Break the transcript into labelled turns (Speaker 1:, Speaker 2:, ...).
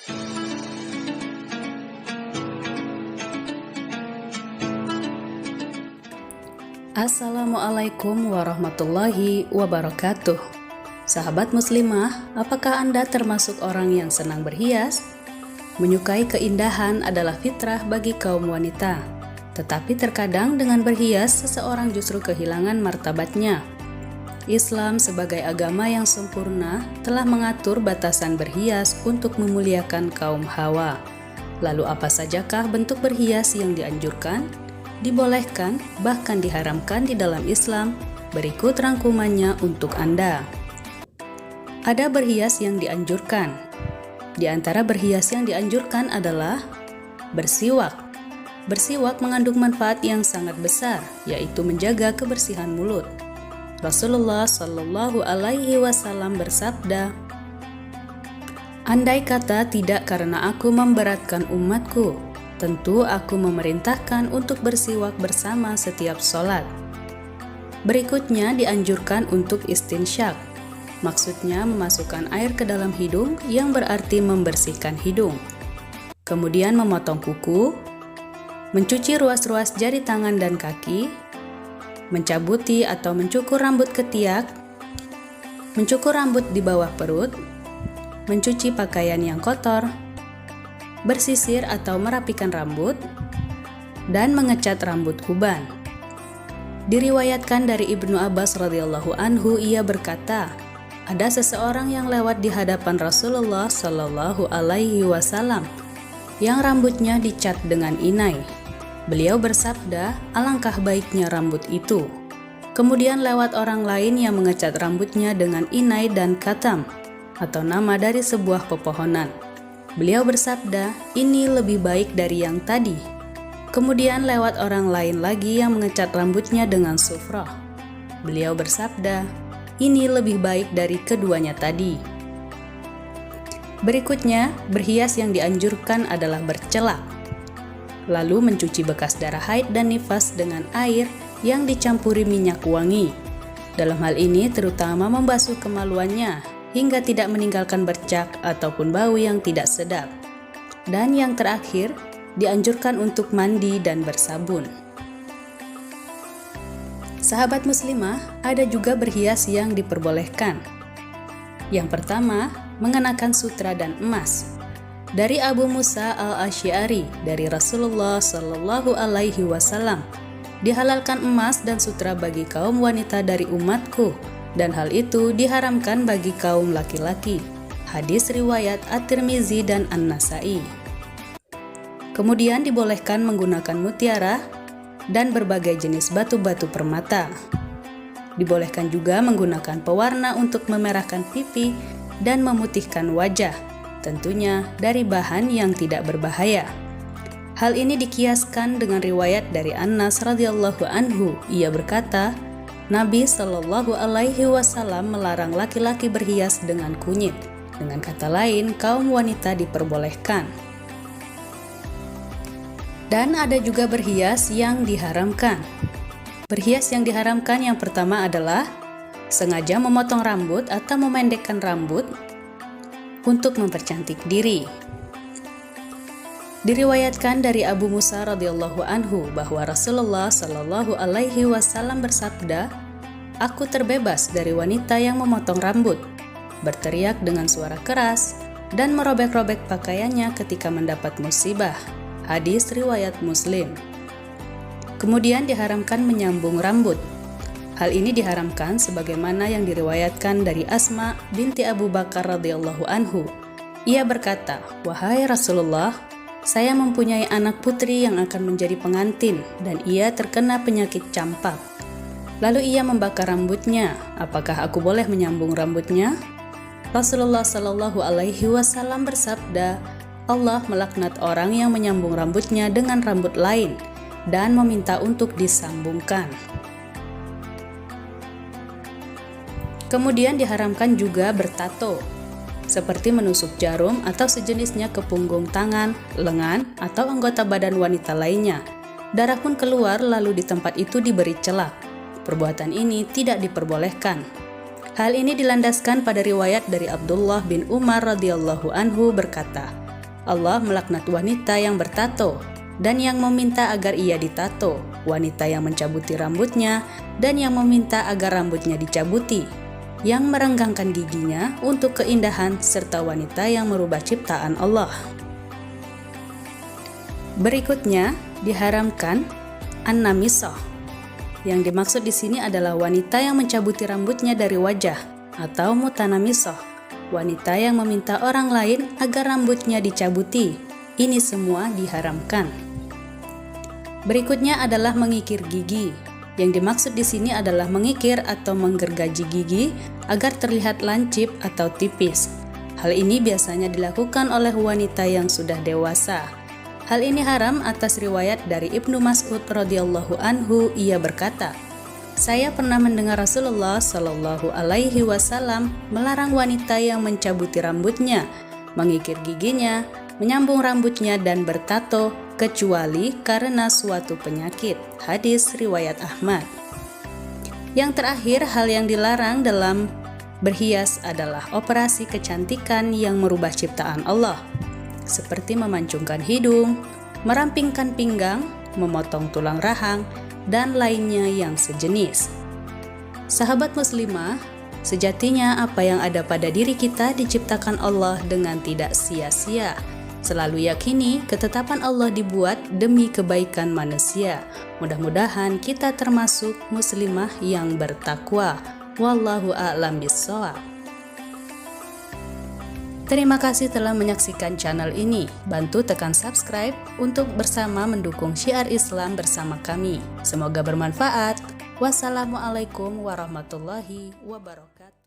Speaker 1: Assalamualaikum warahmatullahi wabarakatuh. Sahabat muslimah, apakah Anda termasuk orang yang senang berhias? Menyukai keindahan adalah fitrah bagi kaum wanita. Tetapi terkadang dengan berhias, seseorang justru kehilangan martabatnya. Islam sebagai agama yang sempurna telah mengatur batasan berhias untuk memuliakan kaum Hawa. Lalu apa sajakah bentuk berhias yang dianjurkan, dibolehkan, bahkan diharamkan di dalam Islam? Berikut rangkumannya untuk Anda. Ada berhias yang dianjurkan. Di antara berhias yang dianjurkan adalah bersiwak. Bersiwak mengandung manfaat yang sangat besar, yaitu menjaga kebersihan mulut. Rasulullah Shallallahu Alaihi Wasallam bersabda, "Andai kata tidak karena aku memberatkan umatku, tentu aku memerintahkan untuk bersiwak bersama setiap sholat." Berikutnya dianjurkan untuk istinsyak. Maksudnya memasukkan air ke dalam hidung yang berarti membersihkan hidung. Kemudian memotong kuku, mencuci ruas-ruas jari tangan dan kaki, mencabuti atau mencukur rambut ketiak, mencukur rambut di bawah perut, mencuci pakaian yang kotor, bersisir atau merapikan rambut, dan mengecat rambut uban. Diriwayatkan dari Ibnu Abbas radhiyallahu anhu, ia berkata, ada seseorang yang lewat di hadapan Rasulullah Shallallahu Alaihi Wasallam yang rambutnya dicat dengan inai. Beliau bersabda, alangkah baiknya rambut itu. Kemudian lewat orang lain yang mengecat rambutnya dengan inai dan katam, atau nama dari sebuah pepohonan. Beliau bersabda, ini lebih baik dari yang tadi. Kemudian lewat orang lain lagi yang mengecat rambutnya dengan sufrah. Beliau bersabda, ini lebih baik dari keduanya tadi. Berikutnya, berhias yang dianjurkan adalah bercelak. Lalu mencuci bekas darah haid dan nifas dengan air yang dicampuri minyak wangi. Dalam hal ini terutama membasuh kemaluannya, hingga tidak meninggalkan bercak ataupun bau yang tidak sedap. Dan yang terakhir, dianjurkan untuk mandi dan bersabun. Sahabat muslimah, ada juga berhias yang diperbolehkan. Yang pertama, mengenakan sutra dan emas. Dari Abu Musa al-Asy'ari dari Rasulullah Shallallahu Alaihi Wasallam, dihalalkan emas dan sutra bagi kaum wanita dari umatku, dan hal itu diharamkan bagi kaum laki-laki. Hadis riwayat At-Tirmizi dan An-Nasai. Kemudian dibolehkan menggunakan mutiara dan berbagai jenis batu-batu permata. Dibolehkan juga menggunakan pewarna untuk memerahkan pipi dan memutihkan wajah, tentunya dari bahan yang tidak berbahaya. Hal ini dikiaskan dengan riwayat dari Anas radhiyallahu anhu. Ia berkata, Nabi Shallallahu Alaihi Wasallam melarang laki-laki berhias dengan kunyit. Dengan kata lain, kaum wanita diperbolehkan. Dan ada juga berhias yang diharamkan. Berhias yang diharamkan yang pertama adalah sengaja memotong rambut atau memendekkan rambut untuk mempercantik diri. Diriwayatkan dari Abu Musa radhiyallahu anhu bahwa Rasulullah Shallallahu Alaihi Wasallam bersabda, "Aku terbebas dari wanita yang memotong rambut, berteriak dengan suara keras, dan merobek-robek pakaiannya ketika mendapat musibah." Hadis riwayat Muslim. Kemudian diharamkan menyambung rambut. Hal ini diharamkan sebagaimana yang diriwayatkan dari Asma binti Abu Bakar radhiyallahu anhu. Ia berkata, "Wahai Rasulullah, saya mempunyai anak putri yang akan menjadi pengantin dan ia terkena penyakit campak. Lalu ia membakar rambutnya. Apakah aku boleh menyambung rambutnya?" Rasulullah Shallallahu Alaihi Wasallam bersabda, Allah melaknat orang yang menyambung rambutnya dengan rambut lain dan meminta untuk disambungkan. Kemudian diharamkan juga bertato, seperti menusuk jarum atau sejenisnya ke punggung tangan, lengan, atau anggota badan wanita lainnya. Darah pun keluar lalu di tempat itu diberi celak. Perbuatan ini tidak diperbolehkan. Hal ini dilandaskan pada riwayat dari Abdullah bin Umar radhiyallahu anhu berkata, Allah melaknat wanita yang bertato dan yang meminta agar ia ditato, wanita yang mencabuti rambutnya dan yang meminta agar rambutnya dicabuti, yang merenggangkan giginya untuk keindahan, serta wanita yang merubah ciptaan Allah. Berikutnya diharamkan an-namisah. Yang dimaksud di sini adalah wanita yang mencabuti rambutnya dari wajah, atau mutanamisah, wanita yang meminta orang lain agar rambutnya dicabuti. Ini semua diharamkan. Berikutnya adalah mengikir gigi. Yang dimaksud di sini adalah mengikir atau menggergaji gigi agar terlihat lancip atau tipis. Hal ini biasanya dilakukan oleh wanita yang sudah dewasa. Hal ini haram atas riwayat dari Ibnu Mas'ud radhiyallahu anhu. Ia berkata, "Saya pernah mendengar Rasulullah Shallallahu alaihi wasallam melarang wanita yang mencabuti rambutnya, mengikir giginya, menyambung rambutnya dan bertato kecuali karena suatu penyakit." Hadis riwayat Ahmad. Yang terakhir, hal yang dilarang dalam berhias adalah operasi kecantikan yang merubah ciptaan Allah, seperti memancungkan hidung, merampingkan pinggang, memotong tulang rahang, dan lainnya yang sejenis. Sahabat muslimah, sejatinya apa yang ada pada diri kita diciptakan Allah dengan tidak sia-sia. Selalu yakini ketetapan Allah dibuat demi kebaikan manusia. Mudah-mudahan kita termasuk muslimah yang bertakwa. Wallahu a'lam bishawab. Terima kasih telah menyaksikan channel ini. Bantu tekan subscribe untuk bersama mendukung syiar Islam bersama kami. Semoga bermanfaat. Wassalamualaikum warahmatullahi wabarakatuh.